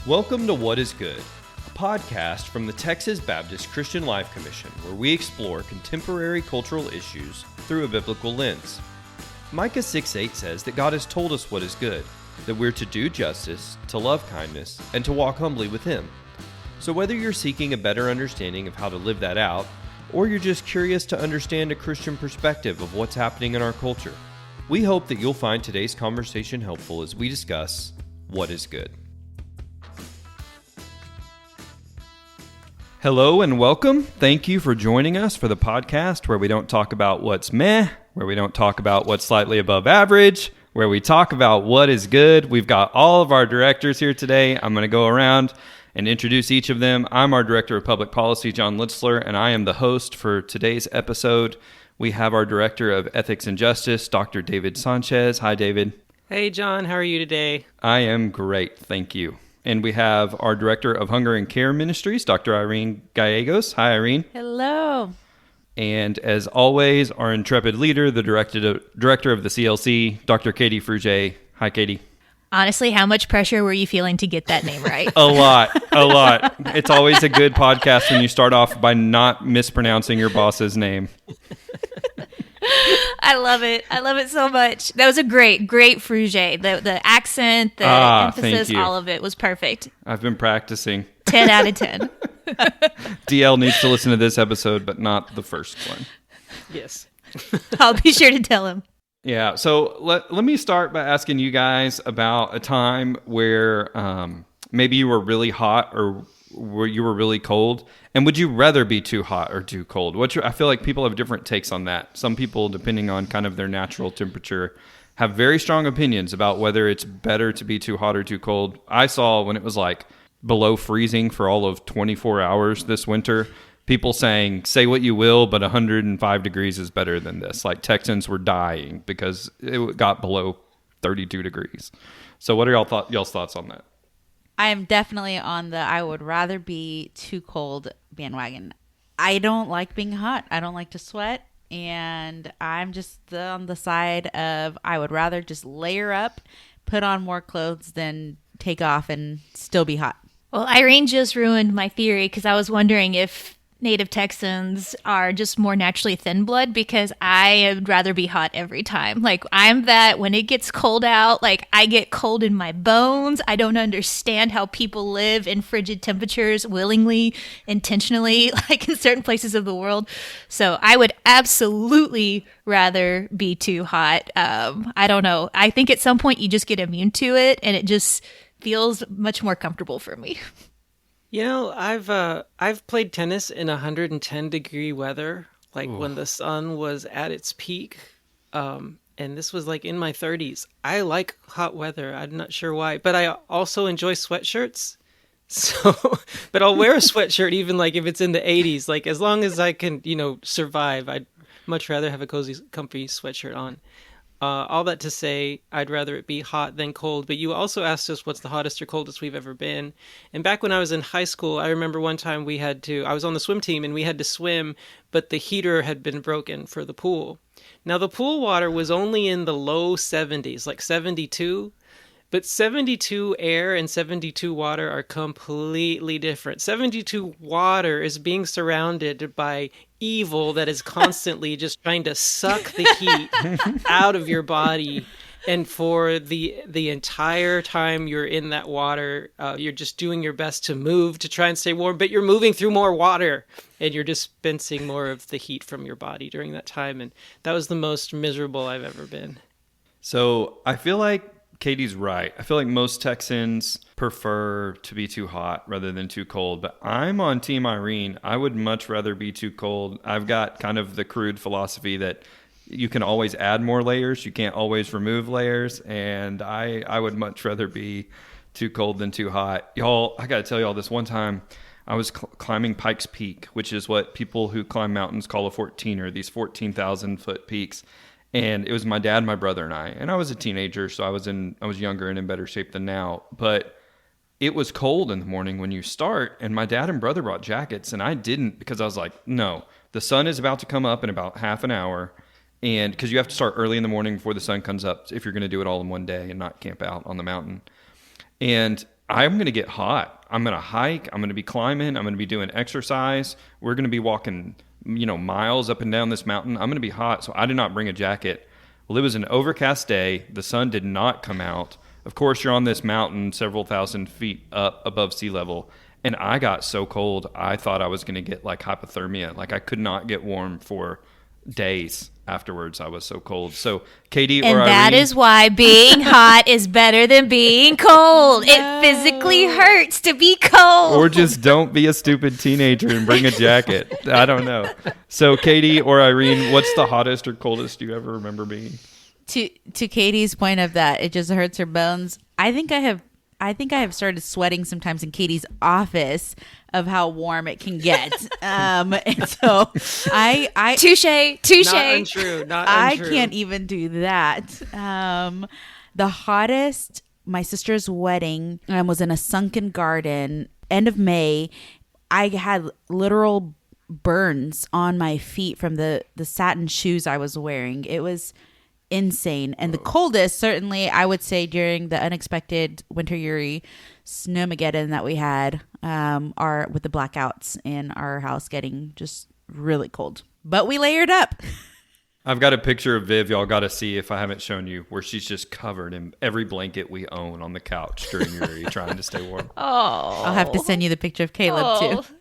Welcome to What is Good, a podcast from the Texas Baptist Christian Life Commission, where we explore contemporary cultural issues through a biblical lens. Micah 6:8 says that God has told us what is good, that we're to do justice, to love kindness, and to walk humbly with Him. So whether you're seeking a better understanding of how to live that out, or you're just curious to understand a Christian perspective of what's happening in our culture, we hope that you'll find today's conversation helpful as we discuss what is good. Hello and welcome. Thank you for joining us for the podcast where we don't talk about what's meh, where we don't talk about what's slightly above average, where we talk about what is good. We've got all of our directors here today. I'm going to go around and introduce each of them. I'm our Director of Public Policy, John Litzler, and I am the host for today's episode. We have our Director of Ethics and Justice, Dr. David Sanchez. Hi, David. Hey, John. How are you today? I am great. Thank you. And we have our Director of Hunger and Care Ministries, Dr. Irene Gallegos. Hi, Irene. Hello. And as always, our intrepid leader, the Director of the CLC, Dr. Katie Fruget. Hi, Katie. Honestly, how much pressure were you feeling to get that name right? A lot. It's always a good podcast when you start off by not mispronouncing your boss's name. I love it. I love it so much. That was a great Fruget. The accent, the emphasis, all of it was perfect. I've been practicing. 10 out of 10. DL needs to listen to this episode, but not the first one. Yes. I'll be sure to tell him. Yeah, so let me start by asking you guys about a time where maybe you were really hot or where you were really cold. And would you rather be too hot or too cold? I feel like people have different takes on that. Some people, depending on kind of their natural temperature, have very strong opinions about whether it's better to be too hot or too cold. I saw when it was like below freezing for all of 24 hours this winter, people saying, say what you will, but 105 degrees is better than this. Like Texans were dying because it got below 32 degrees. So what are y'all's thoughts on that? I am definitely on the I would rather be too cold bandwagon. I don't like being hot. I don't like to sweat. And I'm just on the side of I would rather just layer up, put on more clothes than take off and still be hot. Well, Irene just ruined my theory because I was wondering if native Texans are just more naturally thin blood, because I would rather be hot every time. Like, I'm that when it gets cold out, like I get cold in my bones. I don't understand how people live in frigid temperatures willingly, intentionally, like in certain places of the world. So I would absolutely rather be too hot. I don't know. I think at some point you just get immune to it and it just feels much more comfortable for me. You know, I've played tennis in 110 degree weather, like when the sun was at its peak. And this was like in my 30s. I like hot weather. I'm not sure why, but I also enjoy sweatshirts. So, but I'll wear a sweatshirt even like if it's in the 80s, like as long as I can, survive. I'd much rather have a cozy, comfy sweatshirt on. All that to say, I'd rather it be hot than cold. But you also asked us what's the hottest or coldest we've ever been. And back when I was in high school, I remember one time I was on the swim team and we had to swim, but the heater had been broken for the pool. Now the pool water was only in the low 70s, like 72. But 72 air and 72 water are completely different. 72 water is being surrounded by evil that is constantly just trying to suck the heat out of your body. And for the entire time you're in that water, you're just doing your best to move to try and stay warm, but you're moving through more water and you're dispensing more of the heat from your body during that time. And that was the most miserable I've ever been. So I feel like Katie's right. I feel like most Texans prefer to be too hot rather than too cold, but I'm on Team Irene. I would much rather be too cold. I've got kind of the crude philosophy that you can always add more layers. You can't always remove layers, and I would much rather be too cold than too hot. Y'all, I got to tell y'all this one time. I was climbing Pikes Peak, which is what people who climb mountains call a 14er, these 14,000-foot peaks. And it was my dad, my brother, and I was a teenager, so I was younger and in better shape than now. But it was cold in the morning when you start, and my dad and brother brought jackets, and I didn't, because I was like, no, the sun is about to come up in about half an hour, and because you have to start early in the morning before the sun comes up if you're going to do it all in one day and not camp out on the mountain. And I'm going to get hot. I'm going to hike. I'm going to be climbing. I'm going to be doing exercise. We're going to be walking, miles up and down this mountain. I'm going to be hot. So I did not bring a jacket. Well, it was an overcast day. The sun did not come out. Of course, you're on this mountain several thousand feet up above sea level. And I got so cold, I thought I was going to get like hypothermia. Like I could not get warm for days afterwards. I was so cold. So Katie and or that Irene, is why being hot is better than being cold. It physically hurts to be cold. or just don't be a stupid teenager and bring a jacket. I don't know. So Katie or Irene, what's the hottest or coldest you ever remember being? To Katie's point of that, it just hurts her bones. I think I have started sweating sometimes in Katie's office of how warm it can get. And so I touche. Not untrue. I can't even do that. The hottest, my sister's wedding was in a sunken garden, end of May. I had literal burns on my feet from the satin shoes I was wearing. It was insane. And the coldest, certainly, I would say during the unexpected winter Uri snowmageddon that we had, are with the blackouts in our house getting just really cold. But we layered up. I've got a picture of Viv, y'all got to see if I haven't shown you, where she's just covered in every blanket we own on the couch during Uri, trying to stay warm. Oh. I'll have to send you the picture of Caleb too.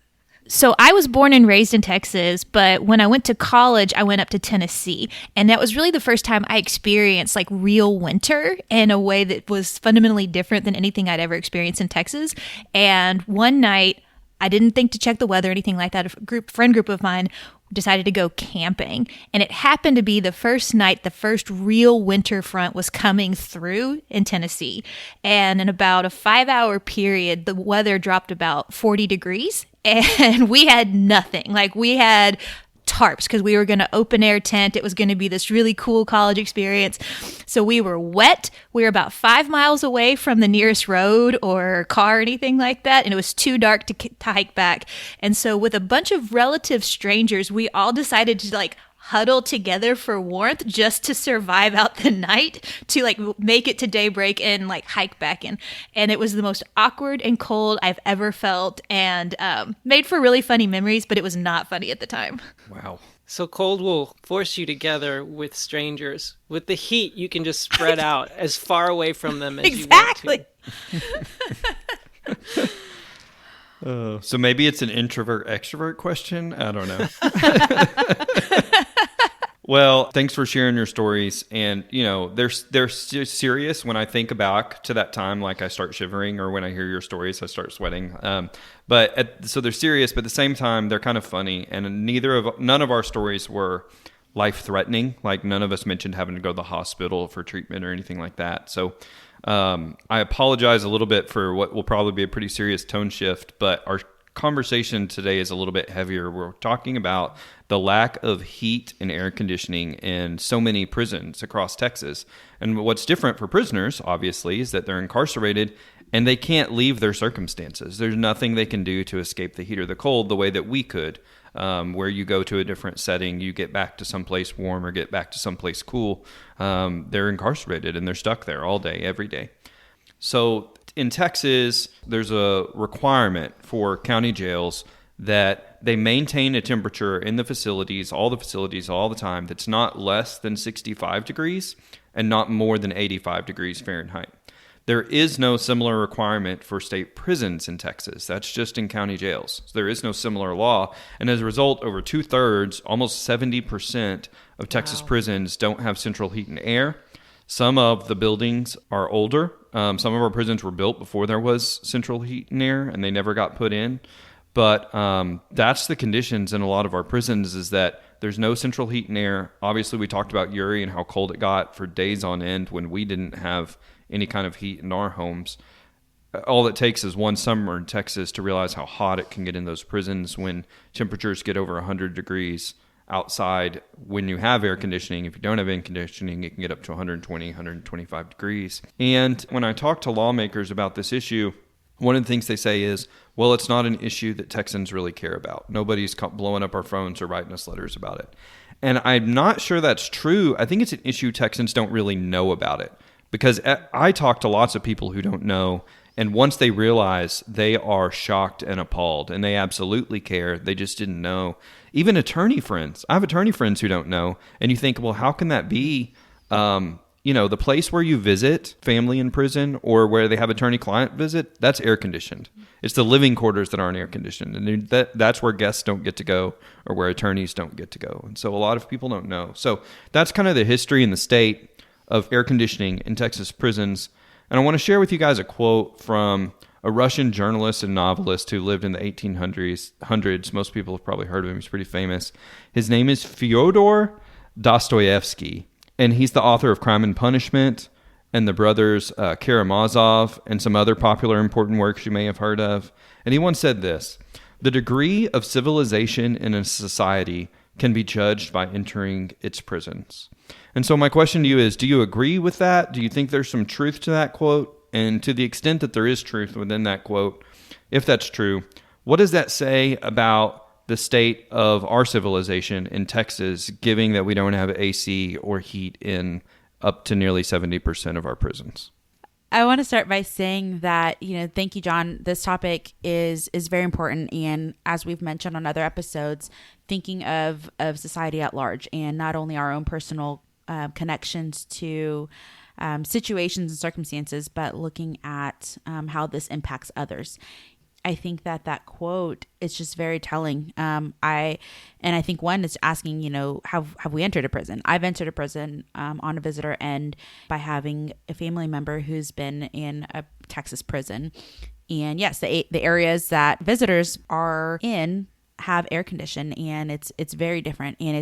So I was born and raised in Texas, but when I went to college, I went up to Tennessee. And that was really the first time I experienced like real winter in a way that was fundamentally different than anything I'd ever experienced in Texas. And one night, I didn't think to check the weather or anything like that. A friend group of mine decided to go camping. And it happened to be the first night the first real winter front was coming through in Tennessee. And in about a 5-hour period, the weather dropped about 40 degrees. And we had nothing. Like we had tarps because we were going to open air tent. It was going to be this really cool college experience. So we were wet. We were about 5 miles away from the nearest road or car or anything like that. And it was too dark to hike back. And so with a bunch of relative strangers, we all decided to like huddle together for warmth just to survive out the night, to like make it to daybreak and like hike back in. And it was the most awkward and cold I've ever felt, and made for really funny memories, but it was not funny at the time. Wow. So cold will force you together with strangers. With the heat, you can just spread out as far away from them as Exactly. you want to. So maybe it's an introvert-extrovert question? I don't know. Well, thanks for sharing your stories. And, they're serious. When I think back to that time, like I start shivering, or when I hear your stories, I start sweating. So they're serious, but at the same time, they're kind of funny. And none of our stories were life-threatening. Like none of us mentioned having to go to the hospital for treatment or anything like that. So I apologize a little bit for what will probably be a pretty serious tone shift, but our conversation today is a little bit heavier. We're talking about the lack of heat and air conditioning in so many prisons across Texas. And what's different for prisoners, obviously, is that they're incarcerated and they can't leave their circumstances. There's nothing they can do to escape the heat or the cold the way that we could, where you go to a different setting, you get back to someplace warm or get back to someplace cool. They're incarcerated and they're stuck there all day, every day. So in Texas, there's a requirement for county jails that they maintain a temperature in the facilities, all the time, that's not less than 65 degrees and not more than 85 degrees Fahrenheit. There is no similar requirement for state prisons in Texas. That's just in county jails. So there is no similar law. And as a result, over 2/3, almost 70% of Texas prisons don't have central heat and air. Some of the buildings are older. Some of our prisons were built before there was central heat and air, and they never got put in. But that's the conditions in a lot of our prisons, is that there's no central heat and air. Obviously, we talked about Uri and how cold it got for days on end when we didn't have any kind of heat in our homes. All it takes is one summer in Texas to realize how hot it can get in those prisons when temperatures get over 100 degrees outside. When you have air conditioning, if you don't have air conditioning, it can get up to 120, 125 degrees. And when I talk to lawmakers about this issue, one of the things they say is, well, it's not an issue that Texans really care about. Nobody's blowing up our phones or writing us letters about it. And I'm not sure that's true. I think it's an issue Texans don't really know about it, because I talk to lots of people who don't know, And once they realize, they are shocked and appalled, and they absolutely care. They just didn't know. Even attorney friends. I have attorney friends who don't know. And you think, well, how can that be? The place where you visit family in prison or where they have attorney-client visit, that's air-conditioned. It's the living quarters that aren't air-conditioned. And that's where guests don't get to go or where attorneys don't get to go. And so a lot of people don't know. So that's kind of the history in the state of air conditioning in Texas prisons. And I want to share with you guys a quote from a Russian journalist and novelist who lived in the 1800s. Most people have probably heard of him. He's pretty famous. His name is Fyodor Dostoevsky, and he's the author of Crime and Punishment and the brothers Karamazov and some other popular important works you may have heard of. And he once said this: "The degree of civilization in a society can be judged by entering its prisons." And so my question to you is, do you agree with that? Do you think there's some truth to that quote? And to the extent that there is truth within that quote, if that's true, what does that say about the state of our civilization in Texas, given that we don't have AC or heat in up to nearly 70% of our prisons? I want to start by saying that, thank you, John. This topic is very important. And as we've mentioned on other episodes, thinking of society at large and not only our own personal connections to situations and circumstances, but looking at how this impacts others. I think that quote is just very telling. I think one is asking, have we entered a prison? I've entered a prison on a visitor end by having a family member who's been in a Texas prison. And yes, the areas that visitors are in have air condition, and it's very different, and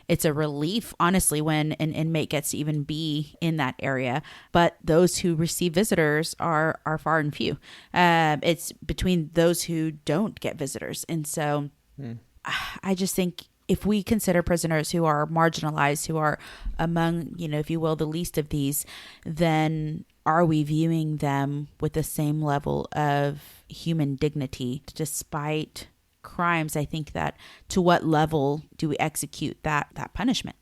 it's a relief, honestly, when an inmate gets to even be in that area. But those who receive visitors are far and few. It's between those who don't get visitors. And so I just think if we consider prisoners who are marginalized, who are among, if you will, the least of these, then are we viewing them with the same level of human dignity despite crimes? I think that to what level do we execute that punishment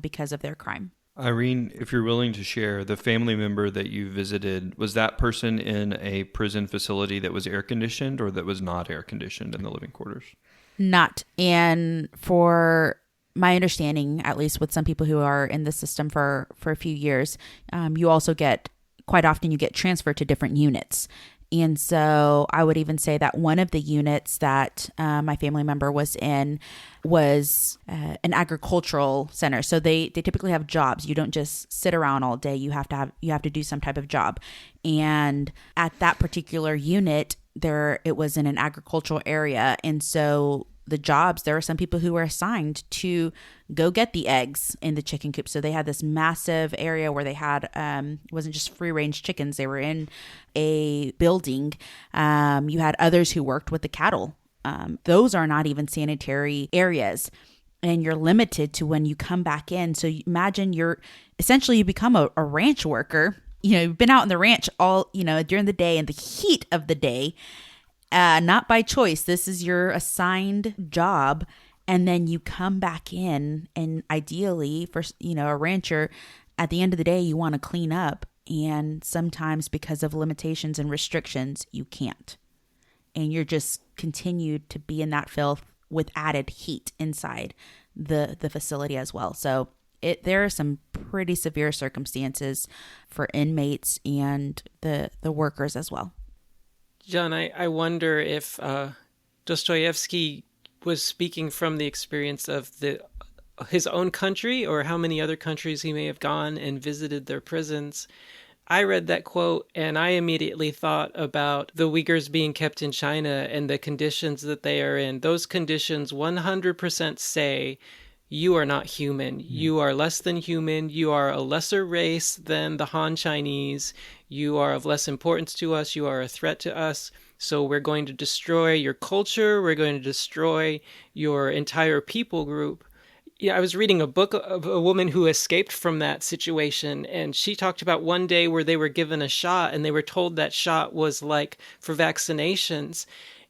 because of their crime? Irene, if you're willing to share, the family member that you visited, was that person in a prison facility that was air conditioned or that was not air conditioned in the living quarters? Not. And for my understanding, at least with some people who are in the system for a few years, you also quite often you get transferred to different units. And so I would even say that one of the units that my family member was in was an agricultural center. So they typically have jobs. You don't just sit around all day. You have to do some type of job. And at that particular unit, it was in an agricultural area. And so the jobs, there are some people who were assigned to go get the eggs in the chicken coop. So they had this massive area where they had, it wasn't just free range chickens. They were in a building. You had others who worked with the cattle. Those are not even sanitary areas. And you're limited to when you come back in. So imagine you become a ranch worker. You've been out in the ranch all, during the day in the heat of the day. Not by choice. This is your assigned job. And then you come back in, and ideally for, a rancher, at the end of the day, you want to clean up. And sometimes because of limitations and restrictions, you can't. And you're just continued to be in that filth with added heat inside the facility as well. So there are some pretty severe circumstances for inmates and the workers as well. John, I wonder if Dostoevsky was speaking from the experience of his own country, or how many other countries he may have gone and visited their prisons. I read that quote and I immediately thought about the Uyghurs being kept in China and the conditions that they are in. Those conditions 100% say you are not human. You are less than human. You are a lesser race than the Han Chinese. You are of less importance to us. You are a threat to us. So we're going to destroy your culture. We're going to destroy your entire people group. Yeah, I was reading a book of a woman who escaped from that situation, and she talked about one day where they were given a shot and they were told that shot was like for vaccinations.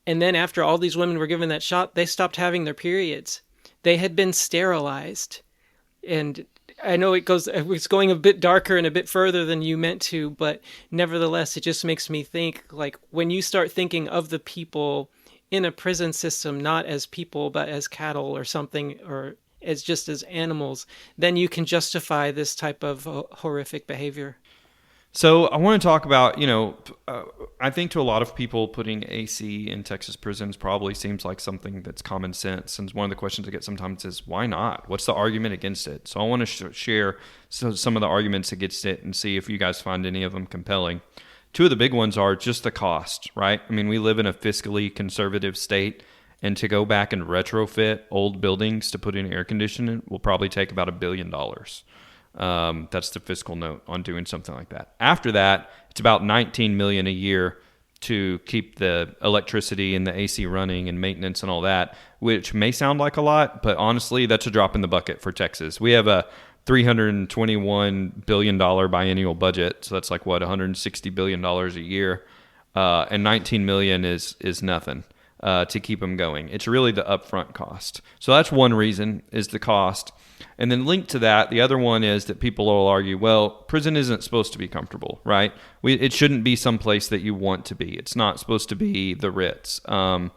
And then after all these women were given that shot, they stopped having their periods. They had been sterilized. And I know it's going a bit darker and a bit further than you meant to, but nevertheless, it just makes me think, like, when you start thinking of the people in a prison system, not as people, but as cattle or something, or as just as animals, then you can justify this type of horrific behavior. So I want to talk about, I think to a lot of people, putting AC in Texas prisons probably seems like something that's common sense. And one of the questions I get sometimes is, why not? What's the argument against it? So I want to share some of the arguments against it and see if you guys find any of them compelling. Two of the big ones are just the cost, right? I mean, we live in a fiscally conservative state, and to go back and retrofit old buildings to put in air conditioning will probably take about $1 billion. That's the fiscal note on doing something like that. After that, it's about $19 million a year to keep the electricity and the AC running and maintenance and all that, which may sound like a lot, but honestly, that's a drop in the bucket for Texas. We have a $321 billion biennial budget, so that's like $160 billion a year, and $19 million is nothing to keep them going. It's really the upfront cost. So that's one reason, is the cost. And then linked to that, the other one is that people will argue, well, prison isn't supposed to be comfortable, right? It shouldn't be someplace that you want to be. It's not supposed to be the Ritz, and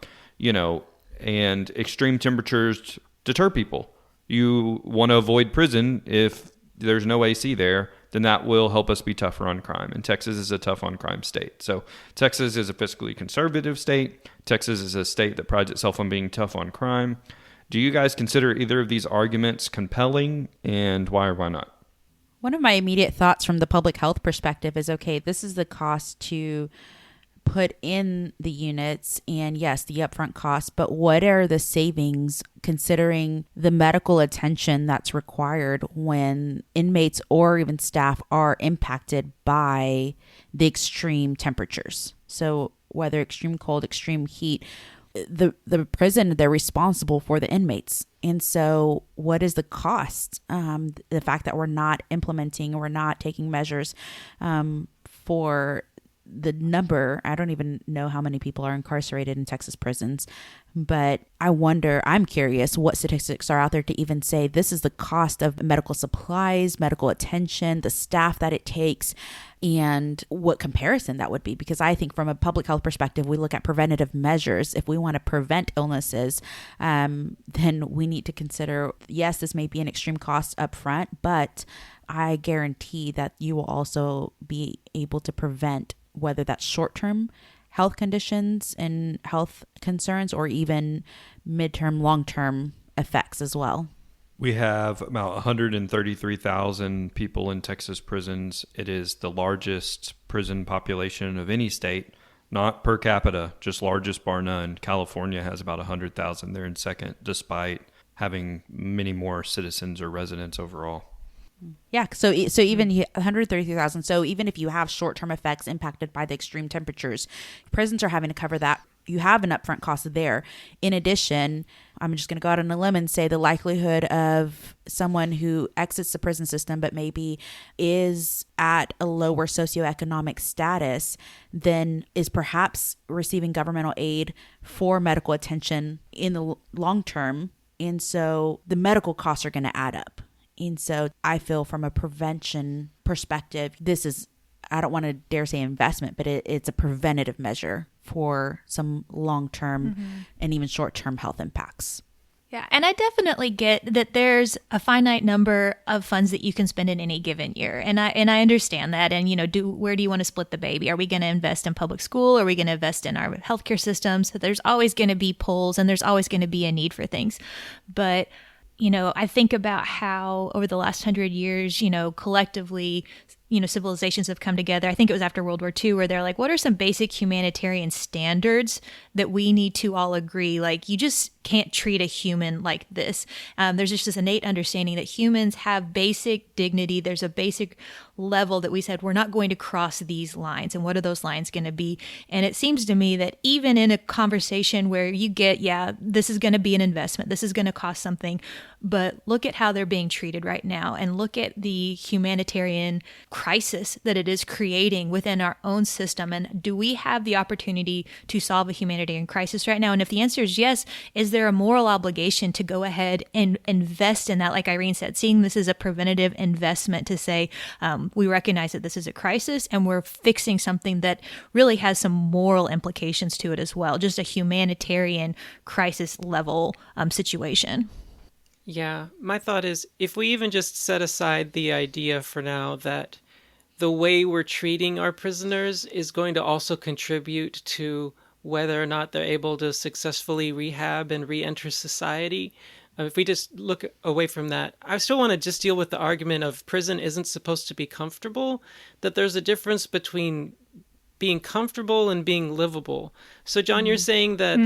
extreme temperatures deter people. You want to avoid prison. If there's no AC there, then that will help us be tougher on crime. And Texas is a tough on crime state. So Texas is a fiscally conservative state. Texas is a state that prides itself on being tough on crime. Do you guys consider either of these arguments compelling, and why or why not? One of my immediate thoughts from the public health perspective is, okay, this is the cost to put in the units, and yes, the upfront cost, but what are the savings considering the medical attention that's required when inmates or even staff are impacted by the extreme temperatures? So whether extreme cold, extreme heat, the prison, they're responsible for the inmates. And so what is the cost? The fact that we're not implementing, we're not taking measures for the number. I don't even know how many people are incarcerated in Texas prisons, but I'm curious what statistics are out there to even say this is the cost of medical supplies, medical attention, the staff that it takes, and what comparison that would be. Because I think from a public health perspective, we look at preventative measures. If we want to prevent illnesses, then we need to consider, yes, this may be an extreme cost up front, but I guarantee that you will also be able to prevent, whether that's short-term health conditions and health concerns, or even midterm, long-term effects as well. We have about 133,000 people in Texas prisons. It is the largest prison population of any state, not per capita, just largest bar none. California has about 100,000. They're in second, despite having many more citizens or residents overall. Yeah, so even 133,000. So even if you have short-term effects impacted by the extreme temperatures, prisons are having to cover that. You have an upfront cost there. In addition, I'm just going to go out on a limb and say the likelihood of someone who exits the prison system but maybe is at a lower socioeconomic status then is perhaps receiving governmental aid for medical attention in the long term. And so the medical costs are going to add up. And so I feel from a prevention perspective, this is, I don't want to dare say investment, but it's a preventative measure for some long-term and even short-term health impacts. Yeah, and I definitely get that there's a finite number of funds that you can spend in any given year. And I understand that. And, where do you want to split the baby? Are we going to invest in public school? Are we going to invest in our healthcare systems? So there's always going to be pulls and there's always going to be a need for things. But I think about how over the last 100 years, collectively, civilizations have come together. I think it was after World War II where they're like, what are some basic humanitarian standards that we need to all agree? Like, you just can't treat a human like this. There's just this innate understanding that humans have basic dignity. There's a basic level that we said we're not going to cross these lines. And what are those lines going to be? And it seems to me that even in a conversation where you get, this is going to be an investment, this is going to cost something, but look at how they're being treated right now and look at the humanitarian crisis that it is creating within our own system? And do we have the opportunity to solve a humanitarian crisis right now? And if the answer is yes, is there a moral obligation to go ahead and invest in that? Like Irene said, seeing this as a preventative investment to say, we recognize that this is a crisis and we're fixing something that really has some moral implications to it as well, just a humanitarian crisis level situation. Yeah, my thought is if we even just set aside the idea for now that the way we're treating our prisoners is going to also contribute to whether or not they're able to successfully rehab and re-enter society. If we just look away from that, I still want to just deal with the argument of prison isn't supposed to be comfortable, that there's a difference between being comfortable and being livable. So John, you're saying that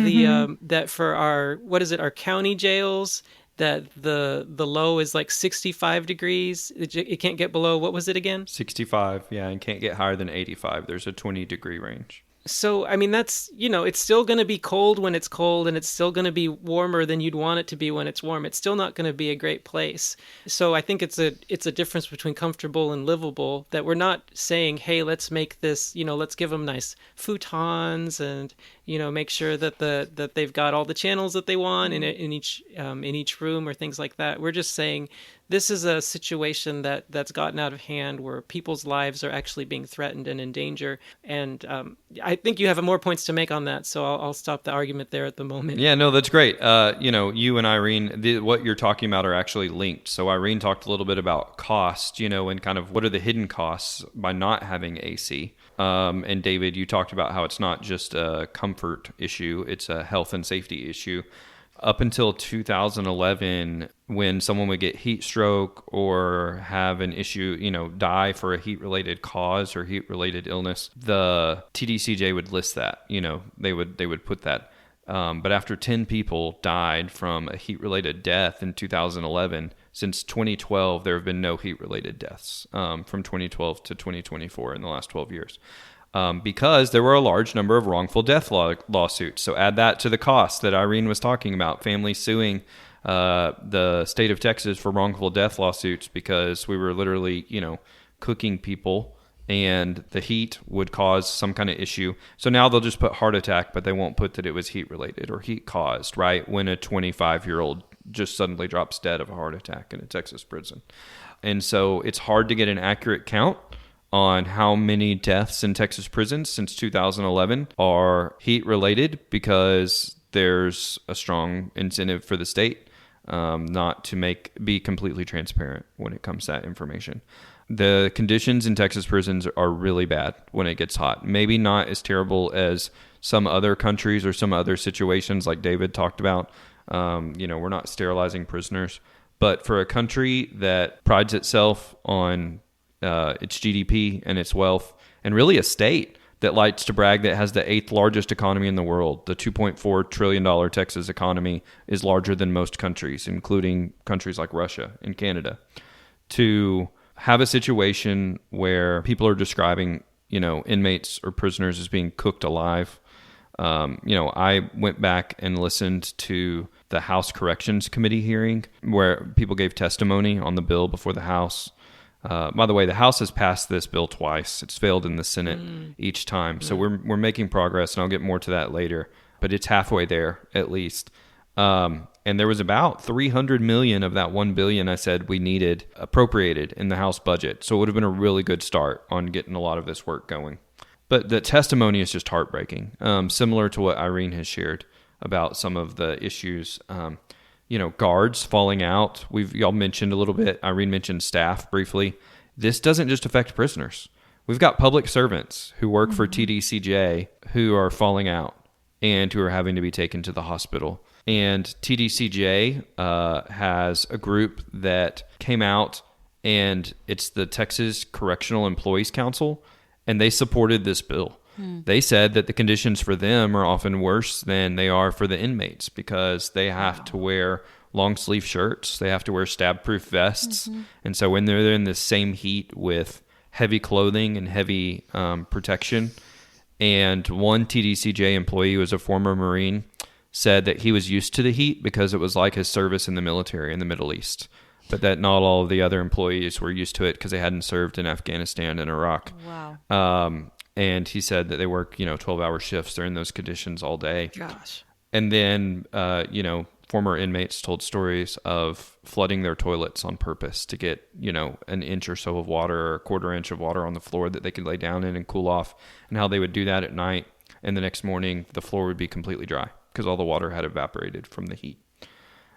that for our county jails, that the low is like 65 degrees. It can't get below, what was it again? 65, yeah, and can't get higher than 85. There's a 20-degree range. So, I mean, that's, it's still going to be cold when it's cold, and it's still going to be warmer than you'd want it to be when it's warm. It's still not going to be a great place. So I think it's a difference between comfortable and livable, that we're not saying, hey, let's make this, let's give them nice futons and, make sure that they've got all the channels that they want in each room or things like that. We're just saying this is a situation that's gotten out of hand where people's lives are actually being threatened and in danger. And I think you have more points to make on that, so I'll stop the argument there at the moment. Yeah, no, that's great. You and Irene, what you're talking about are actually linked. So Irene talked a little bit about cost, and kind of what are the hidden costs by not having AC. And David, you talked about how it's not just a comfort issue, it's a health and safety issue. Up until 2011, when someone would get heat stroke or have an issue, die for a heat-related cause or heat-related illness, the TDCJ would list that. They would put that. But after 10 people died from a heat-related death in 2011, since 2012, there have been no heat-related deaths from 2012 to 2024 in the last 12 years. Because there were a large number of wrongful death lawsuits. So add that to the cost that Irene was talking about, families suing the state of Texas for wrongful death lawsuits because we were literally, cooking people and the heat would cause some kind of issue. So now they'll just put heart attack, but they won't put that it was heat related or heat caused, right? When a 25-year-old just suddenly drops dead of a heart attack in a Texas prison. And so it's hard to get an accurate count on how many deaths in Texas prisons since 2011 are heat-related because there's a strong incentive for the state not to be completely transparent when it comes to that information. The conditions in Texas prisons are really bad when it gets hot. Maybe not as terrible as some other countries or some other situations like David talked about. We're not sterilizing prisoners. But for a country that prides itself on its GDP and its wealth, and really a state that likes to brag that has the 8th largest economy in the world. The $2.4 trillion Texas economy is larger than most countries, including countries like Russia and Canada. To have a situation where people are describing, inmates or prisoners as being cooked alive. I went back and listened to the House Corrections Committee hearing where people gave testimony on the bill before the House. By the way, the House has passed this bill twice. It's failed in the Senate each time. So we're making progress, and I'll get more to that later. But it's halfway there, at least. And there was about $300 million of that $1 billion I said we needed appropriated in the House budget. So it would have been a really good start on getting a lot of this work going. But the testimony is just heartbreaking, similar to what Irene has shared about some of the issues. Guards falling out. Y'all mentioned a little bit. Irene mentioned staff briefly. This doesn't just affect prisoners. We've got public servants who work for TDCJ who are falling out and who are having to be taken to the hospital. And TDCJ has a group that came out, and it's the Texas Correctional Employees Council, and they supported this bill. They said that the conditions for them are often worse than they are for the inmates because they have to wear long sleeve shirts. They have to wear stab proof vests. And so when they're in the same heat with heavy clothing and heavy protection, and one TDCJ employee who was a former Marine said that he was used to the heat because it was like his service in the military in the Middle East. but that not all of the other employees were used to it because they hadn't served in Afghanistan and Iraq. Wow. And he said that they work, 12-hour shifts. They're in those conditions all day. Gosh. And then, former inmates told stories of flooding their toilets on purpose to get, an inch or so of water or a quarter inch of water on the floor that they could lay down in and cool off, and how they would do that at night. And the next morning, the floor would be completely dry because all the water had evaporated from the heat.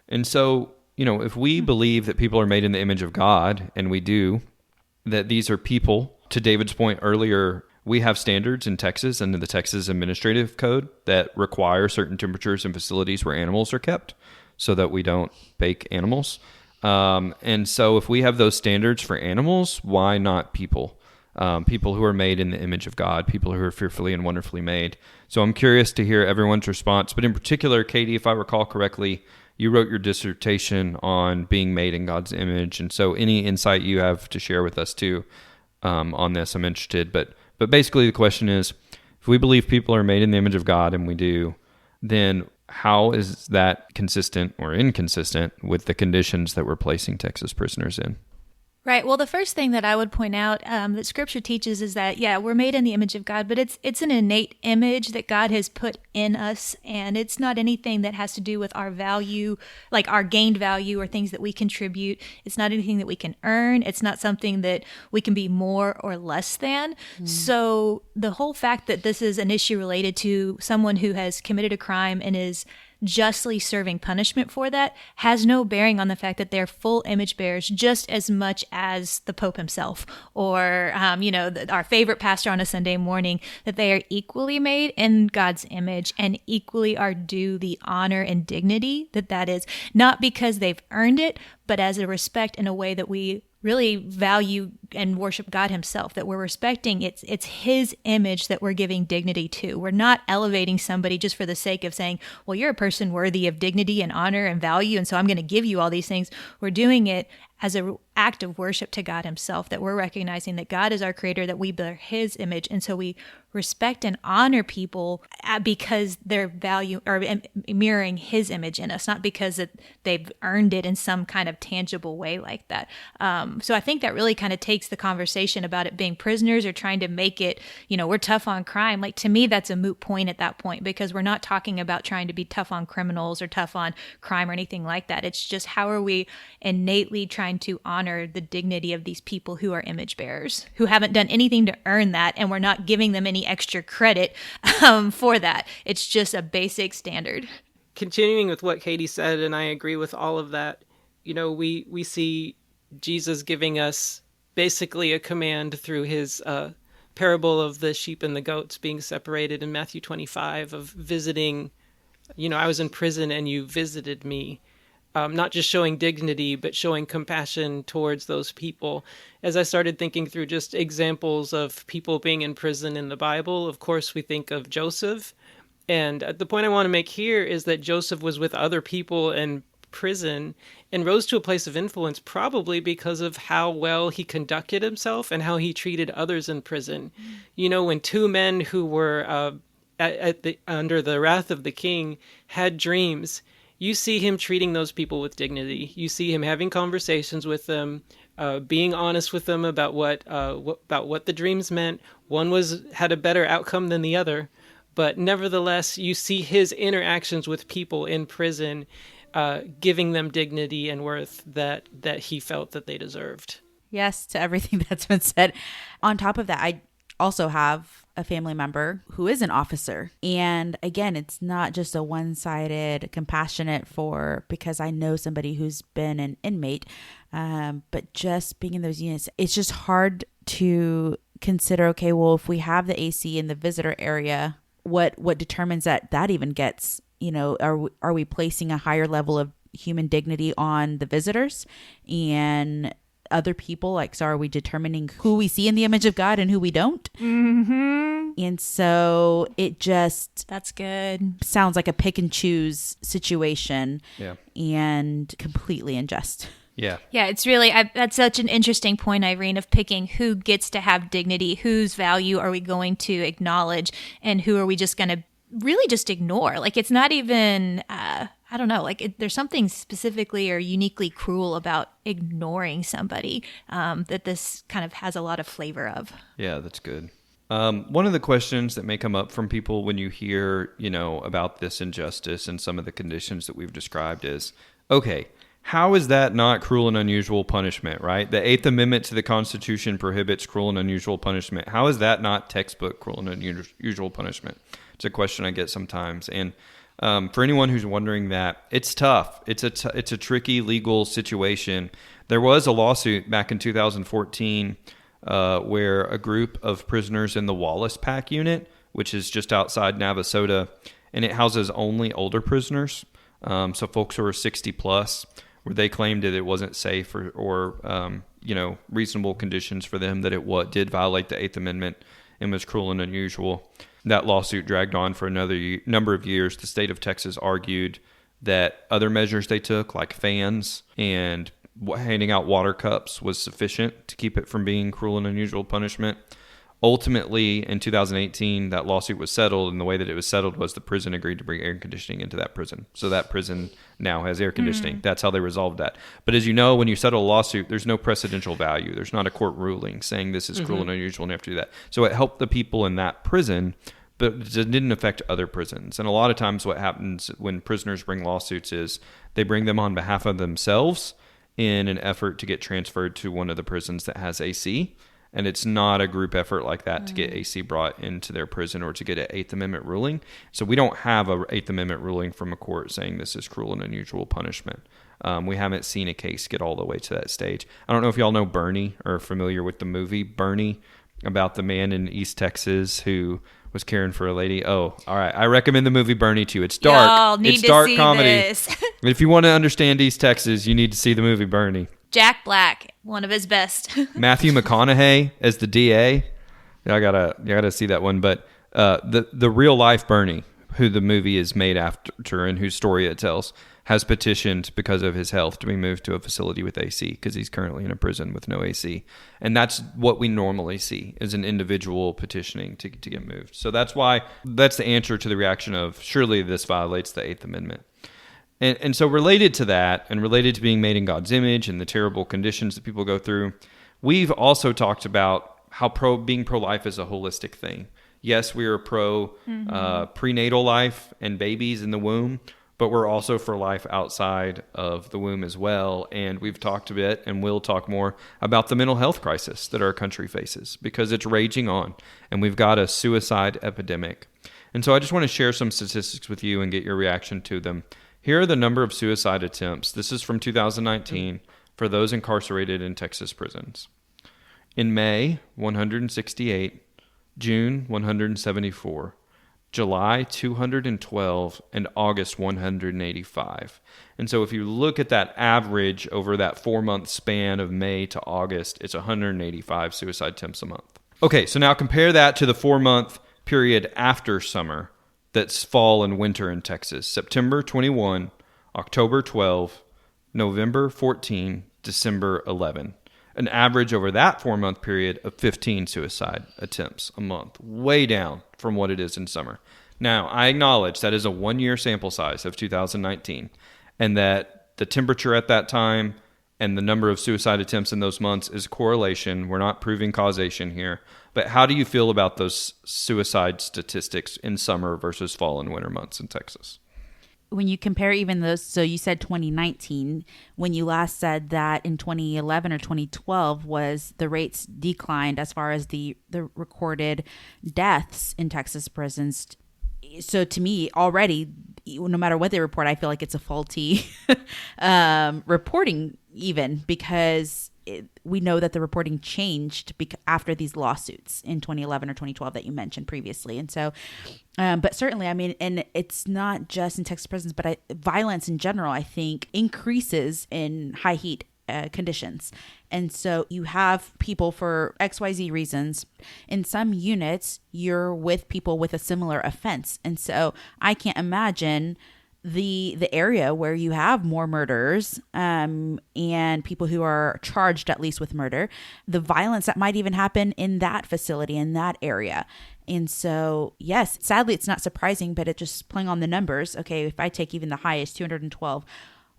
And so, if we believe that people are made in the image of God, and we do, that these are people, to David's point earlier, we have standards in Texas under the Texas Administrative Code that require certain temperatures in facilities where animals are kept so that we don't bake animals. And so if we have those standards for animals, why not people? People who are made in the image of God, people who are fearfully and wonderfully made. So I'm curious to hear everyone's response. But in particular, Katie, if I recall correctly, you wrote your dissertation on being made in God's image. And so any insight you have to share with us too on this, I'm interested. But basically the question is, if we believe people are made in the image of God, and we do, then how is that consistent or inconsistent with the conditions that we're placing Texas prisoners in? Right. Well, the first thing that I would point out that Scripture teaches is that, we're made in the image of God, but it's an innate image that God has put in us, and it's not anything that has to do with our value, like our gained value or things that we contribute. It's not anything that we can earn. It's not something that we can be more or less than. So the whole fact that this is an issue related to someone who has committed a crime and is justly serving punishment for that has no bearing on the fact that they're full image bearers just as much as the Pope himself or, our favorite pastor on a Sunday morning, that they are equally made in God's image and equally are due the honor and dignity that is, not because they've earned it, but as a respect in a way that we really value and worship God himself, that we're respecting. It's his image that we're giving dignity to. We're not elevating somebody just for the sake of saying, well, you're a person worthy of dignity and honor and value, and so I'm going to give you all these things. We're doing it as an act of worship to God himself, that we're recognizing that God is our creator, that we bear his image, and so we respect and honor people because they're value or mirroring his image in us, not because they've earned it in some kind of tangible way like that. So I think that really kind of takes the conversation about it being prisoners or trying to make it, we're tough on crime. Like, to me, that's a moot point at that point, because we're not talking about trying to be tough on criminals or tough on crime or anything like that. It's just, how are we innately trying to honor the dignity of these people who are image bearers, who haven't done anything to earn that, and we're not giving them any extra credit for that. It's just a basic standard. Continuing with what Katie said, and I agree with all of that, we see Jesus giving us basically a command through his parable of the sheep and the goats being separated in Matthew 25 of visiting. I was in prison and you visited me. Not just showing dignity, but showing compassion towards those people. As I started thinking through just examples of people being in prison in the Bible, of course, we think of Joseph. And the point I want to make here is that Joseph was with other people in prison and rose to a place of influence probably because of how well he conducted himself and how he treated others in prison. When two men who were under the wrath of the king had dreams, you see him treating those people with dignity. You see him having conversations with them, being honest with them about what the dreams meant. One had a better outcome than the other, but nevertheless, you see his interactions with people in prison, giving them dignity and worth that he felt that they deserved. Yes, to everything that's been said. On top of that, I also have a family member who is an officer. And again, it's not just a one-sided compassionate because I know somebody who's been an inmate, but just being in those units, it's just hard to consider, okay, well, if we have the AC in the visitor area, what determines that even gets, are we placing a higher level of human dignity on the visitors and other people? Like, so are we determining who we see in the image of God and who we don't? Mm-hmm. And so that's good. Sounds like a pick and choose situation. Yeah. And completely unjust. Yeah. Yeah, it's really, that's such an interesting point, Irene, of picking who gets to have dignity, whose value are we going to acknowledge, and who are we just going to really just ignore. Like, it's not even I don't know, like there's something specifically or uniquely cruel about ignoring somebody that this kind of has a lot of flavor of. Yeah, that's good. One of the questions that may come up from people when you hear, about this injustice and some of the conditions that we've described is, okay, how is that not cruel and unusual punishment, right? The Eighth Amendment to the Constitution prohibits cruel and unusual punishment. How is that not textbook cruel and unusual punishment? It's a question I get sometimes. And for anyone who's wondering that, it's tough. It's a tricky legal situation. There was a lawsuit back in 2014 where a group of prisoners in the Wallace Pack unit, which is just outside Navasota, and it houses only older prisoners, so folks who are 60 plus, where they claimed that it wasn't safe or reasonable conditions for them, that it did violate the Eighth Amendment and was cruel and unusual. That lawsuit dragged on for another number of years. The state of Texas argued that other measures they took, like fans and handing out water cups, was sufficient to keep it from being cruel and unusual punishment. Ultimately, in 2018, that lawsuit was settled, and the way that it was settled was the prison agreed to bring air conditioning into that prison. So that prison now has air conditioning. That's how they resolved that. But as you know, when you settle a lawsuit, there's no precedential value. There's not a court ruling saying this is cruel and unusual and you have to do that. So it helped the people in that prison, but it didn't affect other prisons. And a lot of times what happens when prisoners bring lawsuits is they bring them on behalf of themselves in an effort to get transferred to one of the prisons that has AC. And it's not a group effort like that to get AC brought into their prison or to get an Eighth Amendment ruling. So we don't have an Eighth Amendment ruling from a court saying this is cruel and unusual punishment. We haven't seen a case get all the way to that stage. I don't know if y'all know Bernie or are familiar with the movie Bernie, about the man in East Texas who was caring for a lady. Oh, all right. I recommend the movie Bernie to you. It's dark. Y'all need it's to dark see comedy. this. If you want to understand East Texas, you need to see the movie Bernie. Jack Black, one of his best. Matthew McConaughey as the DA. I gotta see that one. But the real life Bernie, who the movie is made after and whose story it tells, has petitioned because of his health to be moved to a facility with AC because he's currently in a prison with no AC. And that's what we normally see, is an individual petitioning to get moved. So that's the answer to the reaction of surely this violates the Eighth Amendment. And so related to that, and related to being made in God's image and the terrible conditions that people go through, we've also talked about how being pro-life is a holistic thing. Yes, we are pro prenatal life and babies in the womb, but we're also for life outside of the womb as well. And we've talked a bit, and we'll talk more about the mental health crisis that our country faces, because it's raging on, and we've got a suicide epidemic. And so I just want to share some statistics with you and get your reaction to them. Here are the number of suicide attempts. This is from 2019 for those incarcerated in Texas prisons. In May, 168, June, 174, July, 212, and August, 185. And so if you look at that average over that 4-month span of May to August, it's 185 suicide attempts a month. Okay, so now compare that to the 4-month period after summer. That's fall and winter in Texas. September 21, October 12, November 14, December 11. An average over that 4-month period of 15 suicide attempts a month. Way down from what it is in summer. Now, I acknowledge that is a 1-year sample size of 2019, and that the temperature at that time and the number of suicide attempts in those months is correlation. We're not proving causation here. But how do you feel about those suicide statistics in summer versus fall and winter months in Texas? When you compare even those, so you said 2019, when you last said that in 2011 or 2012 was the rates declined as far as the recorded deaths in Texas prisons. So to me, already, no matter what they report, I feel like it's a faulty reporting even, because we know that the reporting changed after these lawsuits in 2011 or 2012 that you mentioned previously. And so, but certainly, I mean, and it's not just in Texas prisons, but violence in general, I think, increases in high heat conditions. And so you have people for XYZ reasons. In some units, you're with people with a similar offense. And so I can't imagine the area where you have more murders and people who are charged at least with murder, the violence that might even happen in that facility, in that area. And so, yes, sadly, it's not surprising, but it's just playing on the numbers. Okay, if I take even the highest, 212,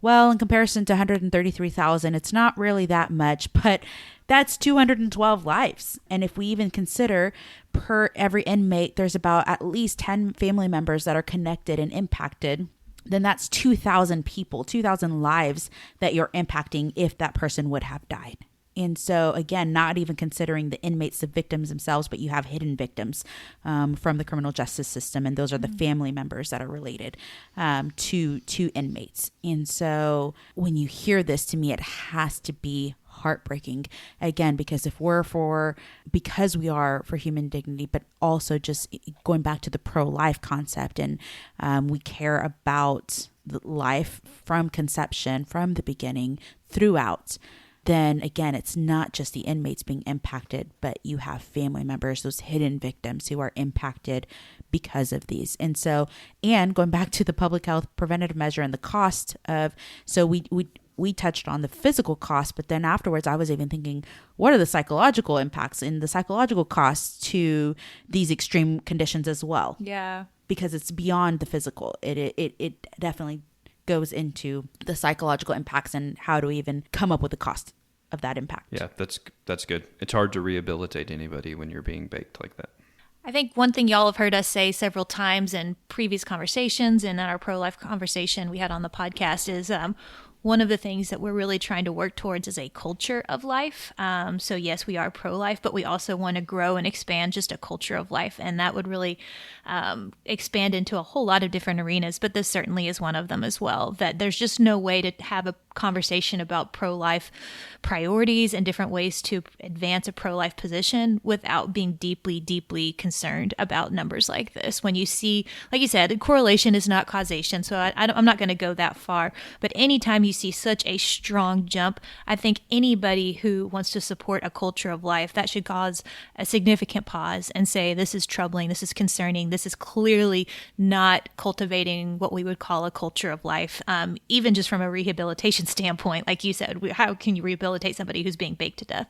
well, in comparison to 133,000, it's not really that much, but that's 212 lives. And if we even consider per every inmate, there's about at least 10 family members that are connected and impacted, then that's 2,000 people, 2,000 lives that you're impacting if that person would have died. And so, again, not even considering the inmates, the victims themselves, but you have hidden victims from the criminal justice system. And those are the family members that are related to inmates. And so when you hear this, to me, it has to be heartbreaking, again, because because we are for human dignity, but also just going back to the pro-life concept, and we care about the life from conception, from the beginning, throughout, then again, it's not just the inmates being impacted, but you have family members, those hidden victims who are impacted because of these. And so, and going back to the public health preventative measure and the cost of, so we touched on the physical cost, but then afterwards I was even thinking, what are the psychological impacts and the psychological costs to these extreme conditions as well? Yeah. Because it's beyond the physical. It definitely goes into the psychological impacts and how to even come up with the cost of that impact. Yeah, that's good. It's hard to rehabilitate anybody when you're being baked like that. I think one thing y'all have heard us say several times in previous conversations and in our pro-life conversation we had on the podcast is one of the things that we're really trying to work towards is a culture of life. So yes, we are pro-life, but we also want to grow and expand just a culture of life. And that would really expand into a whole lot of different arenas. But this certainly is one of them as well, that there's just no way to have a conversation about pro-life priorities and different ways to advance a pro-life position without being deeply, deeply concerned about numbers like this. When you see, like you said, correlation is not causation. So I'm not going to go that far. But anytime you see such a strong jump, I think anybody who wants to support a culture of life, that should cause a significant pause and say, this is troubling, this is concerning, this is clearly not cultivating what we would call a culture of life, even just from a rehabilitation standpoint. Like you said, how can you rehabilitate somebody who's being baked to death?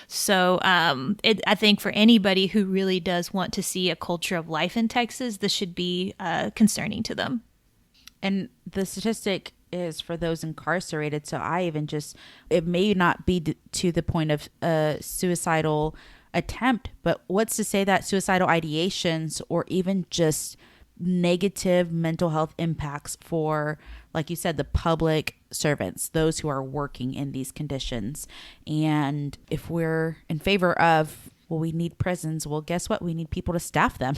So I think for anybody who really does want to see a culture of life in Texas, this should be concerning to them. And the statistic is for those incarcerated. So I even it may not be to the point of a suicidal attempt, but what's to say that suicidal ideations or even just negative mental health impacts for, like you said, the public servants, those who are working in these conditions. And if we're in favor of, well, we need prisons, well, guess what? We need people to staff them.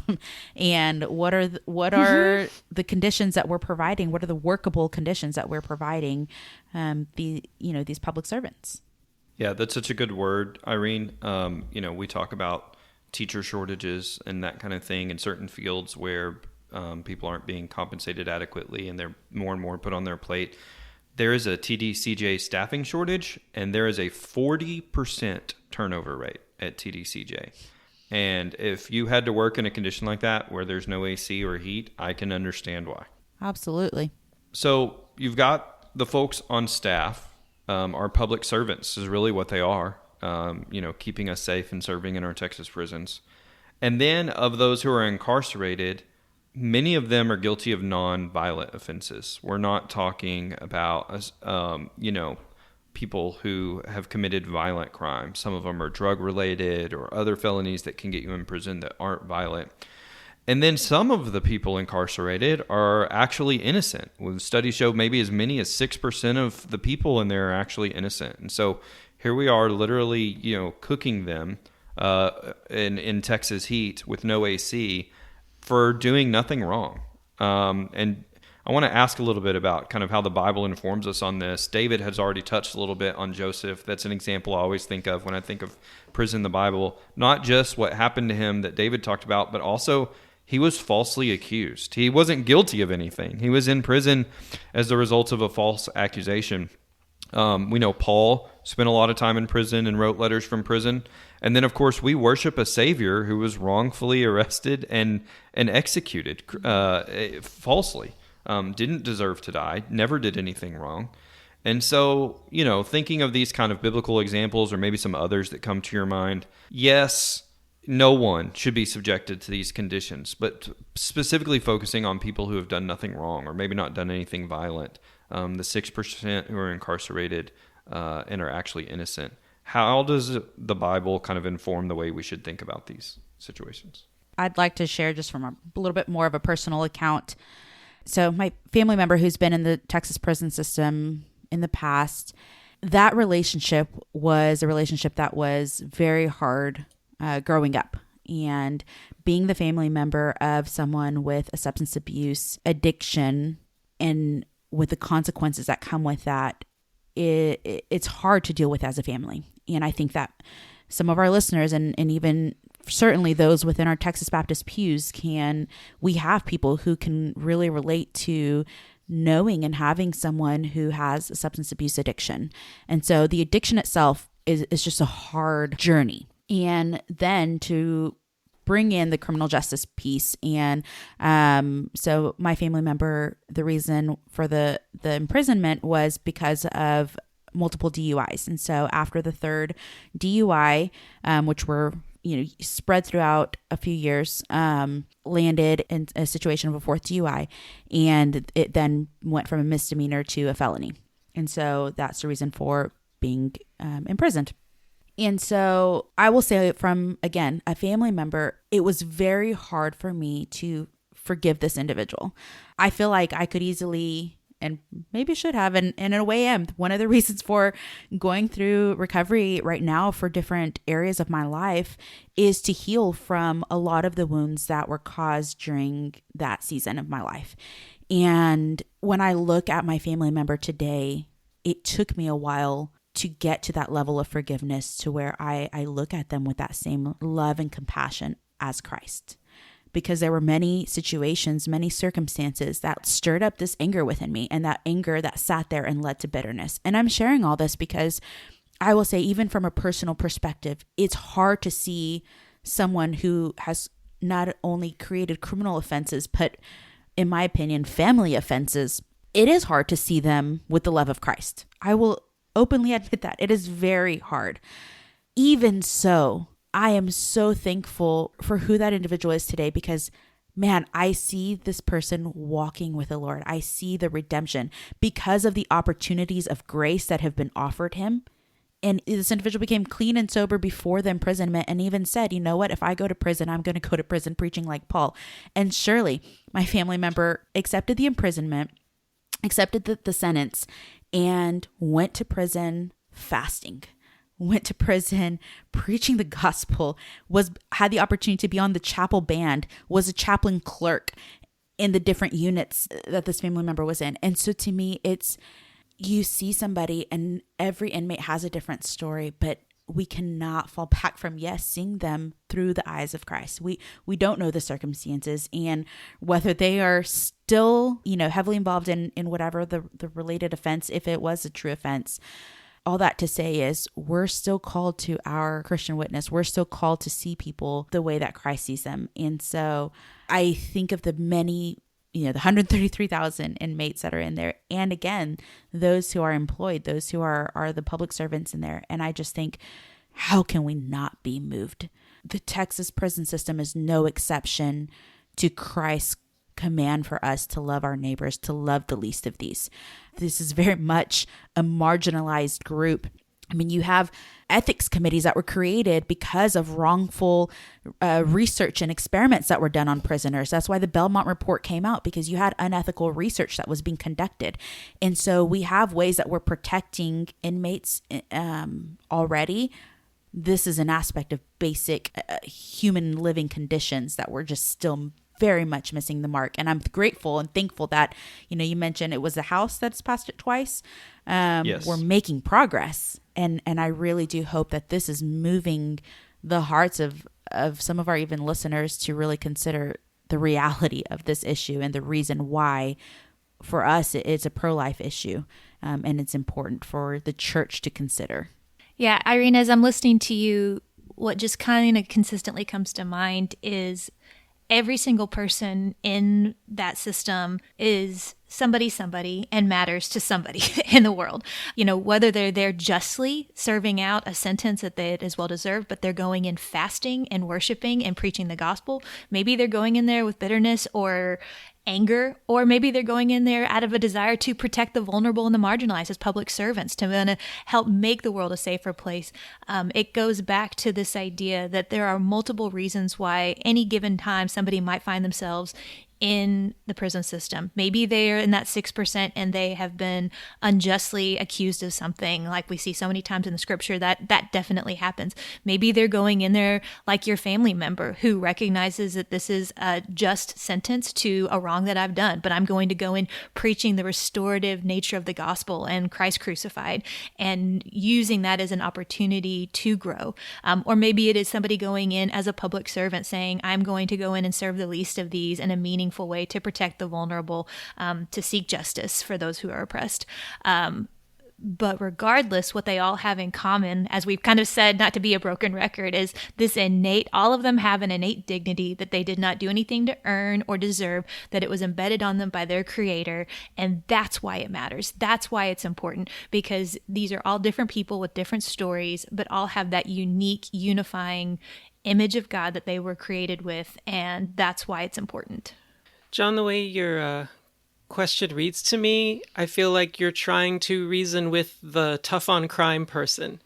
And what are the conditions that we're providing? What are the workable conditions that we're providing these public servants? Yeah, that's such a good word, Irene. We talk about teacher shortages and that kind of thing in certain fields where people aren't being compensated adequately and they're more and more put on their plate. There is a TDCJ staffing shortage, and there is a 40% turnover rate at TDCJ. And if you had to work in a condition like that where there's no AC or heat, I can understand why. Absolutely. So you've got the folks on staff, our public servants is really what they are, keeping us safe and serving in our Texas prisons. And then of those who are incarcerated, many of them are guilty of non-violent offenses. We're not talking about, people who have committed violent crimes. Some of them are drug-related or other felonies that can get you in prison that aren't violent. And then some of the people incarcerated are actually innocent. Studies show maybe as many as 6% of the people in there are actually innocent. And so here we are literally, cooking them in Texas heat with no AC for doing nothing wrong. And I want to ask a little bit about kind of how the Bible informs us on this. David has already touched a little bit on Joseph. That's an example I always think of when I think of prison in the Bible. Not just what happened to him that David talked about, but also he was falsely accused. He wasn't guilty of anything. He was in prison as a result of a false accusation. We know Paul spent a lot of time in prison and wrote letters from prison. And then, of course, we worship a Savior who was wrongfully arrested and executed falsely. didn't deserve to die, never did anything wrong. And so, thinking of these kind of biblical examples or maybe some others that come to your mind, yes, no one should be subjected to these conditions, but specifically focusing on people who have done nothing wrong or maybe not done anything violent, the 6% who are incarcerated and are actually innocent. How does the Bible kind of inform the way we should think about these situations? I'd like to share just from a little bit more of a personal account. So my family member who's been in the Texas prison system in the past, that relationship was a relationship that was very hard growing up. And being the family member of someone with a substance abuse addiction and with the consequences that come with that, it's hard to deal with as a family. And I think that some of our listeners and even certainly those within our Texas Baptist pews we have people who can really relate to knowing and having someone who has a substance abuse addiction. And so the addiction itself is just a hard journey. And then to bring in the criminal justice piece. And so my family member, the reason for the imprisonment was because of multiple DUIs. And so after the third DUI, which were spread throughout a few years, landed in a situation of a fourth DUI, and it then went from a misdemeanor to a felony. And so that's the reason for being imprisoned. And so I will say from, again, a family member, it was very hard for me to forgive this individual. I feel like I could easily, and maybe should have, and in a way am. One of the reasons for going through recovery right now for different areas of my life is to heal from a lot of the wounds that were caused during that season of my life. And when I look at my family member today, it took me a while to get to that level of forgiveness to where I look at them with that same love and compassion as Christ. Because there were many situations, many circumstances that stirred up this anger within me, and that anger that sat there and led to bitterness. And I'm sharing all this because I will say, even from a personal perspective, it's hard to see someone who has not only created criminal offenses, but in my opinion, family offenses. It is hard to see them with the love of Christ. I will openly admit that. It is very hard. Even so, I am so thankful for who that individual is today because, man, I see this person walking with the Lord. I see the redemption because of the opportunities of grace that have been offered him. And this individual became clean and sober before the imprisonment and even said, you know what, if I go to prison, I'm going to go to prison preaching like Paul. And surely my family member accepted the imprisonment, accepted the sentence, and went to prison fasting. Went to prison preaching the gospel, had the opportunity to be on the chapel band, was a chaplain clerk in the different units that this family member was in. And so to me, it's, you see somebody and every inmate has a different story, but we cannot fall back from, seeing them through the eyes of Christ. We don't know the circumstances and whether they are still, heavily involved in whatever the related offense, if it was a true offense. All that to say is we're still called to our Christian witness. We're still called to see people the way that Christ sees them. And so I think of the many, the 133,000 inmates that are in there. And again, those who are employed, those who are the public servants in there. And I just think, how can we not be moved? The Texas prison system is no exception to Christ's command for us to love our neighbors, to love the least of these. This is very much a marginalized group. I mean, you have ethics committees that were created because of wrongful research and experiments that were done on prisoners. That's why the Belmont report came out, because you had unethical research that was being conducted. And so we have ways that we're protecting inmates already. This is an aspect of basic human living conditions that we're just still very much missing the mark. And I'm grateful and thankful that, you mentioned it was the House that's passed it twice. Yes. We're making progress. And I really do hope that this is moving the hearts of some of our even listeners to really consider the reality of this issue and the reason why for us it's a pro-life issue. And it's important for the church to consider. Yeah, Irene, as I'm listening to you, what just kind of consistently comes to mind is every single person in that system is somebody and matters to somebody in the world. Whether they're there justly serving out a sentence that they is well deserved, but they're going in fasting and worshiping and preaching the gospel. Maybe they're going in there with bitterness or anger, or maybe they're going in there out of a desire to protect the vulnerable and the marginalized as public servants, to help make the world a safer place. It goes back to this idea that there are multiple reasons why any given time somebody might find themselves in the prison system. Maybe they're in that 6% and they have been unjustly accused of something, like we see so many times in the scripture. That definitely happens. Maybe they're going in there like your family member who recognizes that this is a just sentence to a wrong that I've done, but I'm going to go in preaching the restorative nature of the gospel and Christ crucified, and using that as an opportunity to grow. Or maybe it is somebody going in as a public servant saying, I'm going to go in and serve the least of these in a meaningful way to protect the vulnerable, to seek justice for those who are oppressed. But regardless, what they all have in common, as we've kind of said, not to be a broken record, is this all of them have an innate dignity that they did not do anything to earn or deserve, that it was embedded on them by their creator. And that's why it matters. That's why it's important, because these are all different people with different stories, but all have that unique, unifying image of God that they were created with. And that's why it's important. John, the way your question reads to me, I feel like you're trying to reason with the tough on crime person.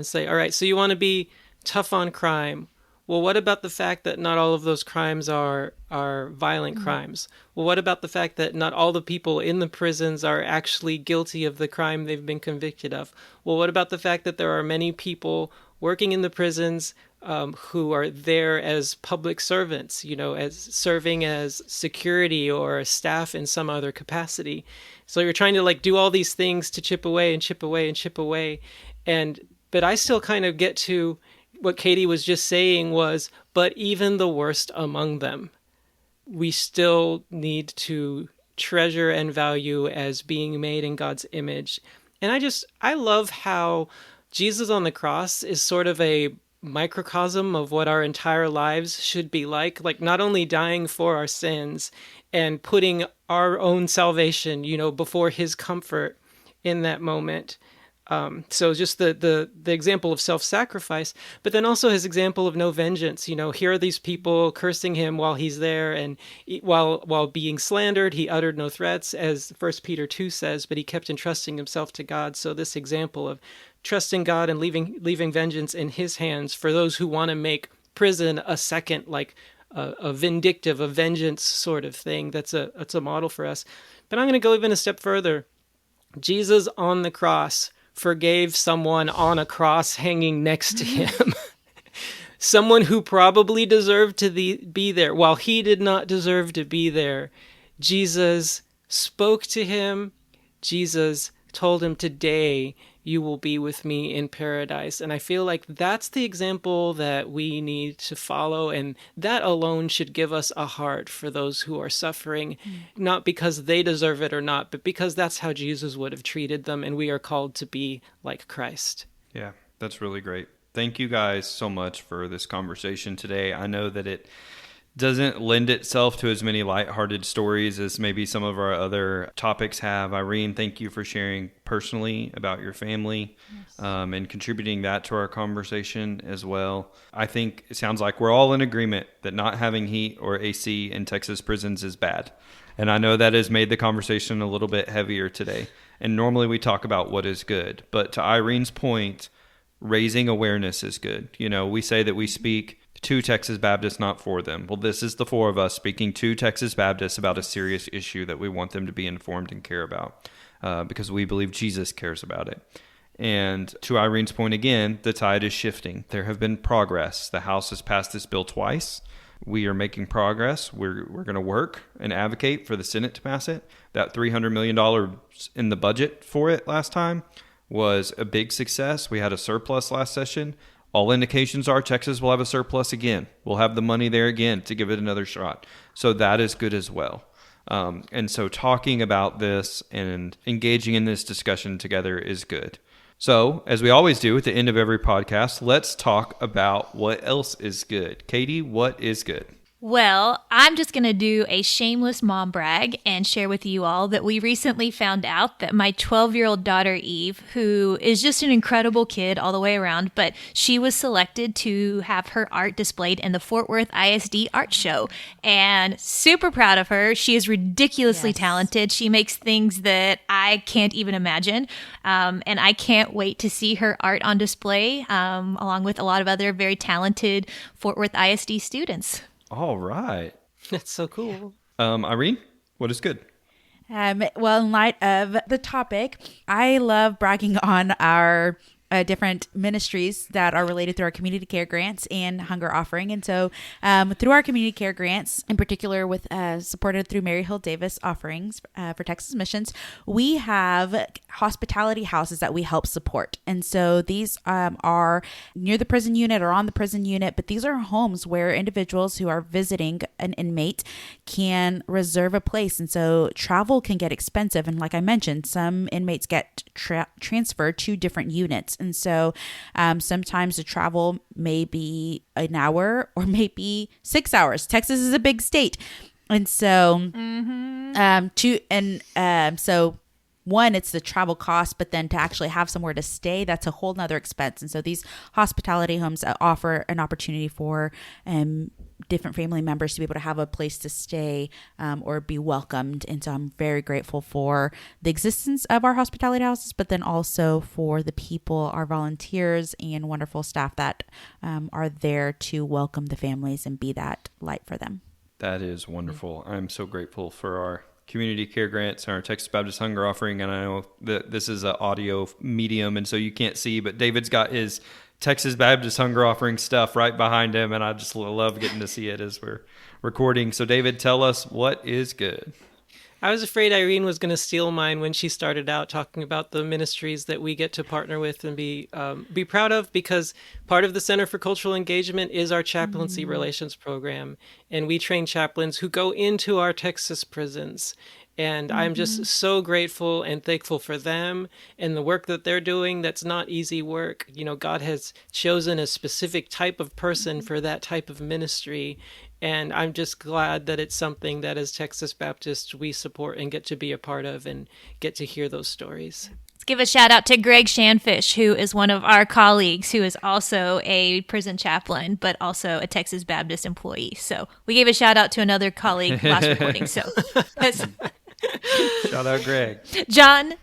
Say, all right, so you want to be tough on crime. Well, what about the fact that not all of those crimes are violent crimes? Well, what about the fact that not all the people in the prisons are actually guilty of the crime they've been convicted of? Well, what about the fact that there are many people working in the prisons who are there as public servants, as serving as security or staff in some other capacity? So you're trying to do all these things to chip away and chip away and chip away. But I still kind of get to what Katie was just saying was, but even the worst among them, we still need to treasure and value as being made in God's image. And I love how Jesus on the cross is sort of a microcosm of what our entire lives should be like not only dying for our sins and putting our own salvation, before his comfort in that moment. So just the example of self-sacrifice, but then also his example of no vengeance. Here are these people cursing him while he's there, and while being slandered, he uttered no threats, as 1 Peter 2 says, but he kept entrusting himself to God. So this example of trusting God and leaving vengeance in his hands for those who want to make prison a second, a vindictive, a vengeance sort of thing. That's a model for us. But I'm going to go even a step further. Jesus on the cross forgave someone on a cross hanging next to him. Someone who probably deserved to be there. While he did not deserve to be there, Jesus spoke to him. Jesus told him, today you will be with me in paradise. And I feel like that's the example that we need to follow. And that alone should give us a heart for those who are suffering, not because they deserve it or not, but because that's how Jesus would have treated them. And we are called to be like Christ. Yeah, that's really great. Thank you guys so much for this conversation today. I know that it doesn't lend itself to as many lighthearted stories as maybe some of our other topics have. Irene, thank you for sharing personally about your family, and contributing that to our conversation as well. I think it sounds like we're all in agreement that not having heat or AC in Texas prisons is bad. And I know that has made the conversation a little bit heavier today. And normally we talk about what is good. But to Irene's point, raising awareness is good. We say that we speak to Texas Baptists, not for them. Well, this is the four of us speaking to Texas Baptists about a serious issue that we want them to be informed and care about, because we believe Jesus cares about it. And to Irene's point again, the tide is shifting. There have been progress. The House has passed this bill twice. We are making progress. We're going to work and advocate for the Senate to pass it. That $300 million in the budget for it last time was a big success. We had a surplus last session. All indications are Texas will have a surplus again. We'll have the money there again to give it another shot. So that is good as well. And so talking about this and engaging in this discussion together is good. So, as we always do at the end of every podcast, let's talk about what else is good. Katie, what is good? Well, I'm just going to do a shameless mom brag and share with you all that we recently found out that my 12-year-old daughter, Eve, who is just an incredible kid all the way around, but she was selected to have her art displayed in the Fort Worth ISD art show. And super proud of her. She is ridiculously talented. She makes things that I can't even imagine. And I can't wait to see her art on display, along with a lot of other very talented Fort Worth ISD students. All right. That's so cool. Irene, what is good? Well, in light of the topic, I love bragging on our different ministries that are related through our community care grants and hunger offering. And so through our community care grants, in particular with supported through Mary Hill Davis offerings for Texas Missions, we have hospitality houses that we help support. And so these are near the prison unit or on the prison unit, but these are homes where individuals who are visiting an inmate can reserve a place. And so travel can get expensive. And like I mentioned, some inmates get transferred to different units. And so sometimes the travel may be an hour or maybe 6 hours. Texas is a big state. And so so one, it's the travel cost, but then to actually have somewhere to stay, that's a whole nother expense. And so these hospitality homes offer an opportunity for different family members to be able to have a place to stay or be welcomed. And so I'm very grateful for the existence of our hospitality houses, but then also for the people, our volunteers and wonderful staff that are there to welcome the families and be that light for them. That is wonderful. I'm so grateful for our community care grants and our Texas Baptist Hunger Offering. And I know that this is an audio medium, and so you can't see, but David's got his Texas Baptist Hunger Offering stuff right behind him, and I just love getting to see it as we're recording. So David, tell us what is good. I was afraid Irene was going to steal mine when she started out talking about the ministries that we get to partner with and be proud of, because part of the Center for Cultural Engagement is our chaplaincy relations program, and we train chaplains who go into our Texas prisons. And I'm just so grateful and thankful for them and the work that they're doing. That's not easy work. You know, God has chosen a specific type of person for that type of ministry. And I'm just glad that it's something that as Texas Baptists we support and get to be a part of and get to hear those stories. Let's give a shout out to Greg Shanfish, who is one of our colleagues who is also a prison chaplain, but also a Texas Baptist employee. So we gave a shout out to another colleague last recording. So Shout out Greg. John,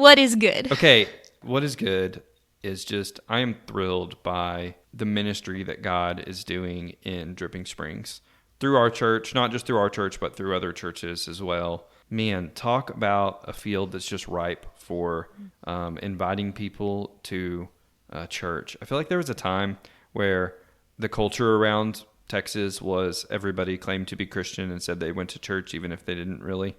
what is good? Okay, what is good is just I am thrilled by the ministry that God is doing in Dripping Springs through our church, not just through our church, but through other churches as well. Man, talk about a field that's just ripe for inviting people to church. I feel like there was a time where the culture around Texas was everybody claimed to be Christian and said they went to church even if they didn't really.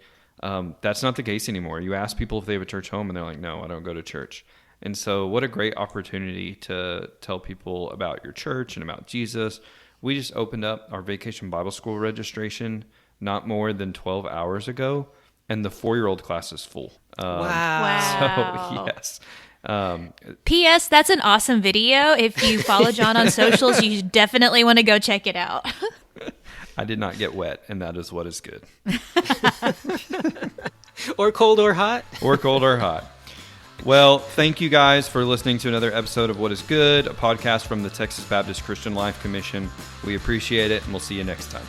That's not the case anymore. You ask people if they have a church home and they're like, no, I don't go to church. And so what a great opportunity to tell people about your church and about Jesus. We just opened up our Vacation Bible School registration not more than 12 hours ago, and the 4-year-old class is full. Wow. So, yes. P.S. That's an awesome video. If you follow John on socials, you definitely want to go check it out. I did not get wet, and that is what is good. Or cold or hot. Or cold or hot. Well, thank you guys for listening to another episode of What is Good, a podcast from the Texas Baptist Christian Life Commission. We appreciate it, and we'll see you next time.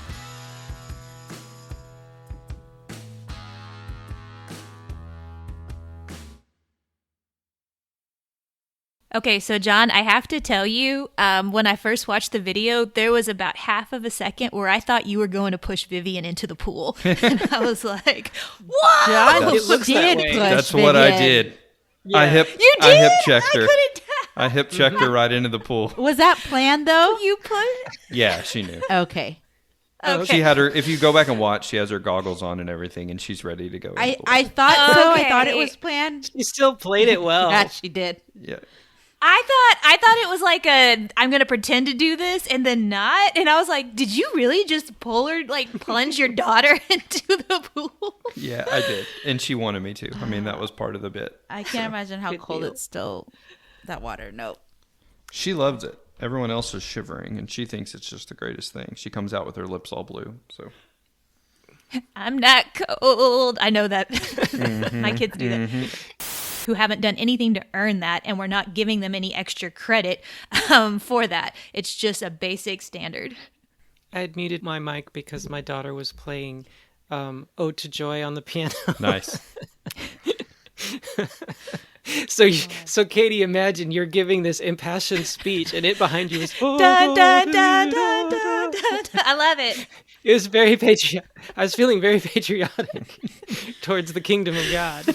Okay, so John, I have to tell you, when I first watched the video, there was about half of a second where I thought you were going to push Vivian into the pool. And I was like, whoa! John It looks that way. That's what I did. Yeah. I hip checked her. I hip checked her right into the pool. Was that planned though? You put... Yeah, she knew. Okay. She had her, if you go back and watch, she has her goggles on and everything, and she's ready to go. I thought so. Okay. I thought it was planned. She still played it well. Yeah, she did. Yeah. I thought it was like I'm going to pretend to do this and then not. And I was like, did you really just plunge your daughter into the pool? Yeah, I did. And she wanted me to. I mean, that was part of the bit. I can't imagine how Good cold deal. it's still, that water. Nope. She loves it. everyone else is shivering, and she thinks it's just the greatest thing. She comes out with her lips all blue. So I'm not cold. I know that. My kids do that. Who haven't done anything to earn that, and we're not giving them any extra credit for that. It's just a basic standard. I had muted my mic because my daughter was playing Ode to Joy on the piano. nice. So Katie, imagine you're giving this impassioned speech, and it behind you is Dun, dun, dun, dun, dun, dun, dun. I love it. It was very I was feeling very patriotic towards the kingdom of God.